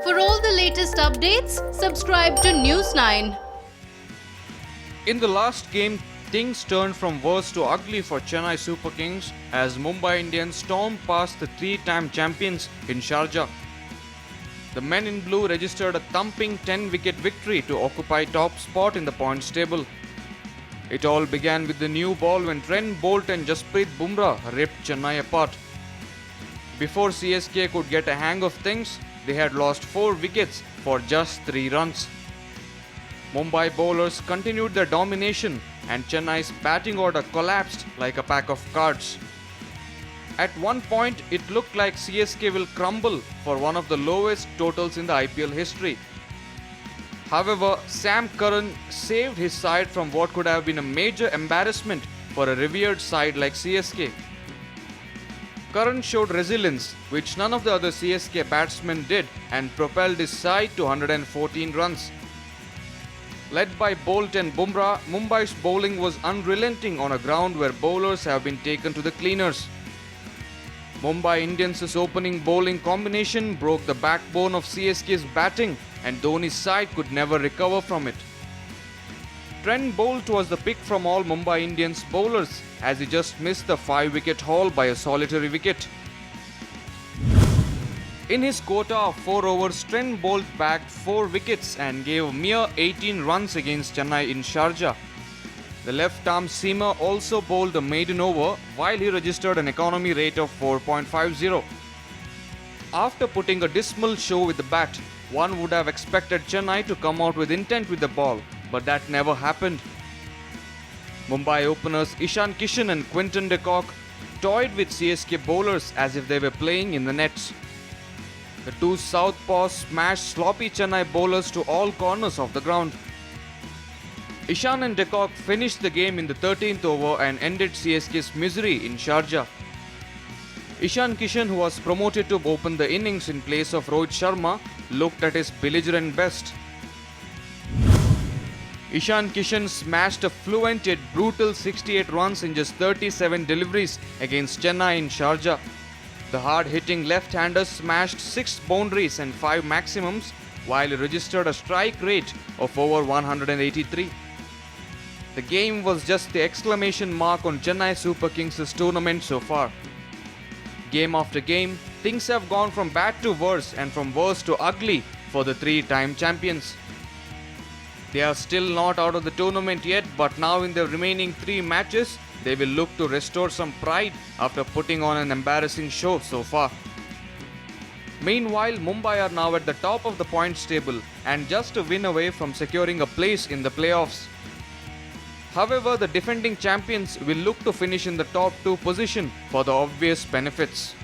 For all the latest updates, subscribe to News 9. In the last game, things turned from worse to ugly for Chennai Super Kings as Mumbai Indians stormed past the three-time champions in Sharjah. The men in blue registered a thumping 10-wicket victory to occupy top spot in the points table. It all began with the new ball when Trent Bolt and Jasprit Bumrah ripped Chennai apart. Before CSK could get a hang of things, they had lost 4 wickets for just 3 runs. Mumbai bowlers continued their domination and Chennai's batting order collapsed like a pack of cards. At one point, it looked like CSK will crumble for one of the lowest totals in the IPL history. However, Sam Curran saved his side from what could have been a major embarrassment for a revered side like CSK. Curran showed resilience, which none of the other CSK batsmen did, and propelled his side to 114 runs. Led by Bolt and Bumrah, Mumbai's bowling was unrelenting on a ground where bowlers have been taken to the cleaners. Mumbai Indians' opening bowling combination broke the backbone of CSK's batting and Dhoni's side could never recover from it. Trent Bolt was the pick from all Mumbai Indians bowlers as he just missed the 5-wicket haul by a solitary wicket. In his quota of 4 overs, Trent Bolt bagged 4 wickets and gave a mere 18 runs against Chennai in Sharjah. The left-arm seamer also bowled a maiden over while he registered an economy rate of 4.50. After putting a dismal show with the bat, one would have expected Chennai to come out with intent with the ball, but that never happened. Mumbai openers Ishan Kishan and Quinton de Kock toyed with CSK bowlers as if they were playing in the nets. The two southpaws smashed sloppy Chennai bowlers to all corners of the ground. Ishan and de Kock finished the game in the 13th over and ended CSK's misery in Sharjah. Ishan Kishan, who was promoted to open the innings in place of Rohit Sharma, looked at his belligerent best. Ishan Kishan smashed a fluent yet brutal 68 runs in just 37 deliveries against Chennai in Sharjah. The hard-hitting left-hander smashed 6 boundaries and 5 maximums while he registered a strike rate of over 183. The game was just the exclamation mark on Chennai Super Kings' tournament so far. Game after game, things have gone from bad to worse and from worse to ugly for the 3-time champions. They are still not out of the tournament yet, but now in the remaining 3 matches, they will look to restore some pride after putting on an embarrassing show so far. Meanwhile, Mumbai are now at the top of the points table and just a win away from securing a place in the playoffs. However, the defending champions will look to finish in the top 2 position for the obvious benefits.